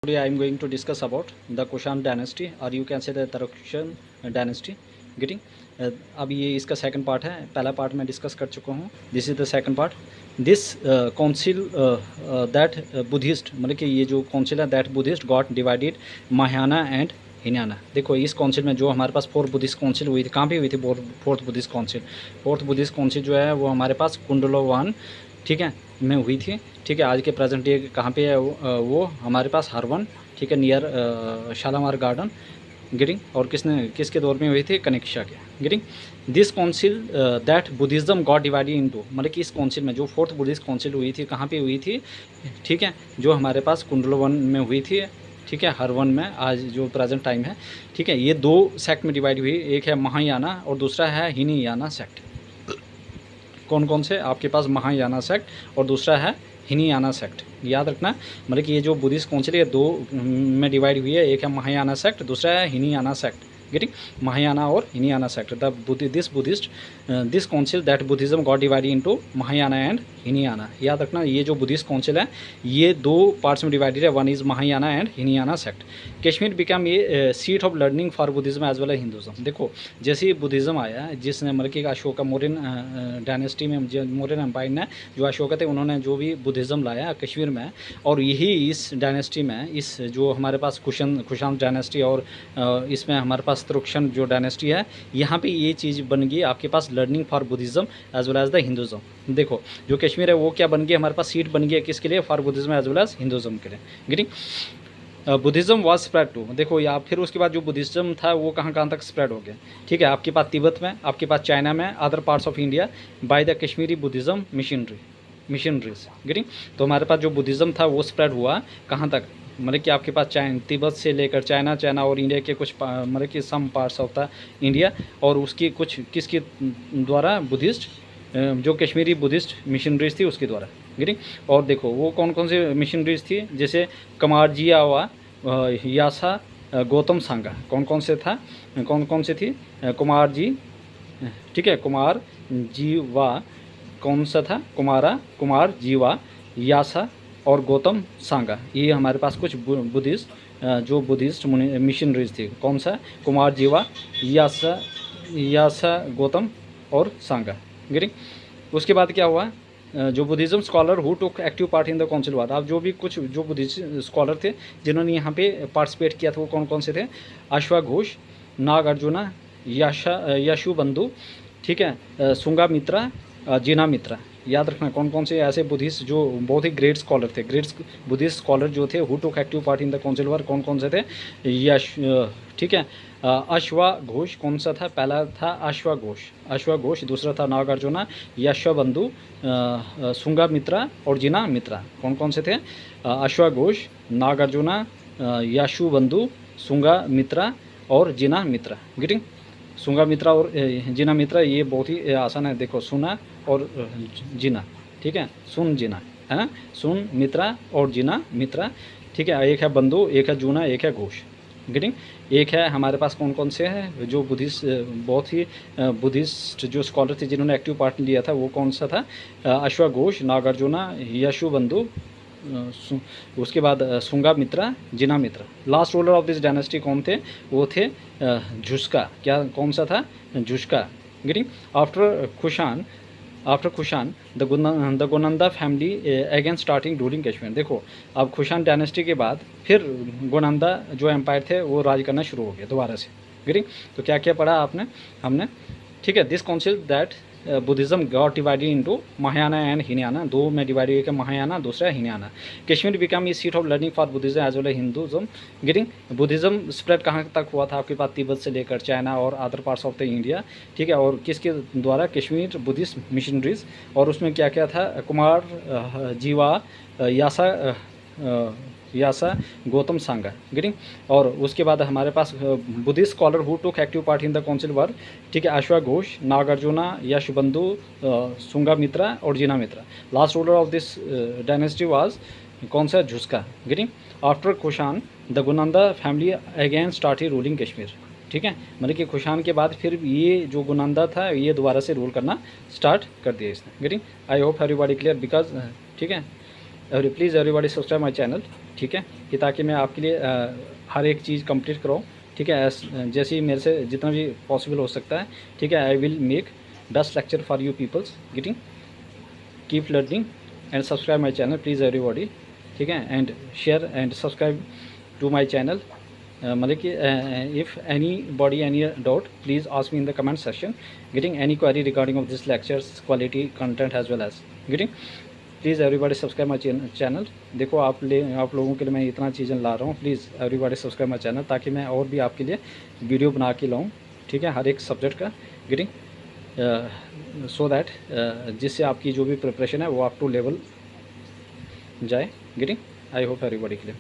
Today I am going to discuss about the Kushan dynasty or you can say the Tarukshan dynasty. Getting अब ये इसका second part है. पहला part मैं discuss कर चुका हूँ. This is the second part. This council that Buddhist मतलब कि ये जो काउंसिल है that Buddhist got divided Mahayana and Hinayana. देखो इस काउंसिल में जो हमारे पास फोर्थ बुद्धिस्ट काउंसिल हुई थी, कहाँ पे हुई थी fourth Buddhist council? Fourth Buddhist council जो है वो हमारे पास कुंडलोवान, ठीक है, में हुई थी. ठीक है, आज के प्रेजेंट डे कहाँ पे है वो हमारे पास हरवन, ठीक है, नियर शालामार गार्डन. गेटिंग. और किसके दौर में हुई थी? कनिष्का के. Getting. This council that Buddhism got divided into मतलब कि इस काउंसिल में जो फोर्थ बुद्धिस्ट काउंसिल हुई थी कहाँ पे हुई थी? ठीक है, जो हमारे पास कुंडलवन में हुई थी. ठीक है, हरवन में आज जो प्रेजेंट टाइम है. ठीक है, ये दो सेक्ट में डिवाइड हुई. एक है महायाना और दूसरा है हिनीयाना सेक्ट. कौन कौन से? आपके पास महायाना सेक्ट और दूसरा है हिनीयाना सेक्ट. याद रखना, मतलब कि ये जो बुद्धिस्ट काउंसिल है दो में डिवाइड हुई है. एक है महायाना सेक्ट, दूसरा है हिनीयाना सेक्ट. गेटिंग. महायाना और Hinayana sect. This council that Buddhism got divided into Mahayana and Hinayana. याद रखना, ये जो बुद्धिस्ट काउंसिल है ये दो पार्ट्स में डिवाइडेड है. One is Mahayana and Hinayana sect. Kashmir become ये seat of learning for Buddhism as well as Hinduism. देखो जैसे ही बुद्धिज़्म आया, जिसने मतलब कि अशोका मोरियन डायनेस्टी में मोरियन एम्पायर ने जो अशोका थे उन्होंने जो भी बुद्धिज़्म लाया कश्मीर में, और यही इस डायनेस्टी में इस जो हमारे पास कुशान डायनेस्टी और इसमें हमारे पास तरुक्षण जो डायनेस्टी है, यहाँ पे ये चीज़ बन गई आपके पास learning for Buddhism as well as the Hinduism. देखो जो कश्मीर है वो क्या बन गया हमारे पास? सीट बन गया किसके लिए? For Buddhism as well as Hinduism के लिए. Getting. Buddhism was spread to. देखो या फिर उसके बाद जो बुद्धिज़्म था वो कहाँ कहाँ तक स्प्रेड हो गया. ठीक है, आपके पास तिब्बत में, आपके पास चाइना में, other parts of India by the Kashmiri Buddhism missionaries. Getting. तो हमारे पास जो बुद्धिज़्म था वो स्प्रेड हुआ कहाँ तक? मतलब कि आपके पास तिब्बत से लेकर चाइना और इंडिया के कुछ मतलब कि some parts of the India, और उसकी कुछ किसके द्वारा? बुद्धिस्ट जो कश्मीरी बुद्धिस्ट मिशनरीज थी उसके द्वारा. गेटिंग. और देखो वो कौन कौन से मिशनरीज थी? जैसे कमारजियावा, यासा, गौतम सांगा. कौन कौन से थी? कुमार जी. ठीक है, कुमार जीवा. कौन सा था? कुमार जीवा, यासा और गौतम सांगा. ये हमारे पास कुछ बुद्धिस्ट मिशनरीज थी. कौन सा? कुमार जीवा, यासा गौतम और सांगा. गेटिंग. उसके बाद क्या हुआ? जो Buddhism scholar who took active part in the council हुआ था. अब जो भी कुछ जो बुद्धिस्ट स्कॉलर थे जिन्होंने यहाँ पे पार्टिसिपेट किया था वो कौन कौन से थे? अश्वाघोष, नागार्जुना, यशु बंधु, ठीक है, सुंगा मित्रा, जिना मित्रा. याद रखना कौन कौन से ऐसे बुद्धिस्ट जो बहुत ही ग्रेट स्कॉलर थे, ग्रेट बुद्धिस्ट स्कॉलर जो थे who took active part in the council were कौन कौन से थे? ठीक है, अश्वाघोष कौन सा था? पहला था अश्वाघोष. दूसरा था नागार्जुना, यशबंधु, सुंगा मित्रा और जिना मित्रा. कौन कौन से थे? अश्वाघोष, नागार्जुना, यशुबंधु, सुंगा मित्रा और जिना मित्रा. गेटिंग. सुंगा मित्रा और जिना मित्रा ये बहुत ही आसान है. देखो सुना और जिना. ठीक है, सुन जिना है ना, सुन मित्रा और जिना मित्रा. ठीक है, एक है बंधु, एक है जूना, एक है घोष. गेटिंग. एक है हमारे पास कौन कौन से हैं जो बुद्धिस्ट बहुत ही बुद्धिस्ट जो स्कॉलर थे जिन्होंने एक्टिव पार्ट लिया था वो कौन सा था? अश्वाघोष, नागार्जुना, यशुबंधु, उसके बाद Sanghamitra, Jinamitra. Last ruler of this dynasty कौन थे? वो थे झुस्का. क्या कौन सा था? Jushka. Getting. After Kushan the Gonanda family again starting ruling Kashmir. देखो अब खुशान डायनेस्टी के बाद फिर गोनंदा जो एम्पायर थे वो राज करना शुरू हो गया दोबारा से. गेटिंग. तो क्या क्या पढ़ा हमने? ठीक है, this council that Buddhism got divided into Mahayana and Hinayana. दो में डिवाइड हुई, महायाना दूसरा हिनाना. कश्मीर बिकम ई seat of learning for Buddhism as well as Hinduism. Getting. Buddhism spread कहाँ तक हुआ था? आपके पास तिब्बत से लेकर चाइना और other parts of the India. ठीक है, और किसके द्वारा? Kashmir Buddhist missionaries. और उसमें क्या क्या था? कुमार जीवा, यासा गौतम सांगा. गेटिंग. और उसके बाद हमारे पास Buddhist scholar who took active part in the council were. ठीक है, अश्वाघोष, नागार्जुना, यशबंधु, सुंगा मित्रा और Jinamitra. Last ruler of this dynasty was कौन सा? Jushka. Getting. After Kushan the Gonanda family again started ruling Kashmir. ठीक है, मतलब कि खुशान के बाद फिर ये जो गुनंदा था ये दोबारा से रूल करना स्टार्ट कर दिया इसने. Getting. I hope everybody clear because ठीक है, please everybody subscribe my channel. ठीक है, कि ताकि मैं आपके लिए हर एक चीज़ कंप्लीट कराऊँ, ठीक है। जैसे ही मेरे से जितना भी पॉसिबल हो सकता है, ठीक है, I will make best lecture for you peoples getting. Keep learning and subscribe my channel please everybody, ठीक है, and share and subscribe to my channel. मतलब कि if anybody any doubt please ask me in the comment section getting any query regarding of this lectures quality content as well as getting. Please everybody subscribe my channel. देखो आप लोगों के लिए मैं इतना चीज़ें ला रहा हूँ, please everybody subscribe my channel, ताकि मैं और भी आपके लिए वीडियो बना के लाऊँ, ठीक है, हर एक सब्जेक्ट का गेटिंग, सो दैट जिससे आपकी जो भी प्रिपरेशन है वो अप टू लेवल जाए गेटिंग। आई होप एवरीबॉडी के लिए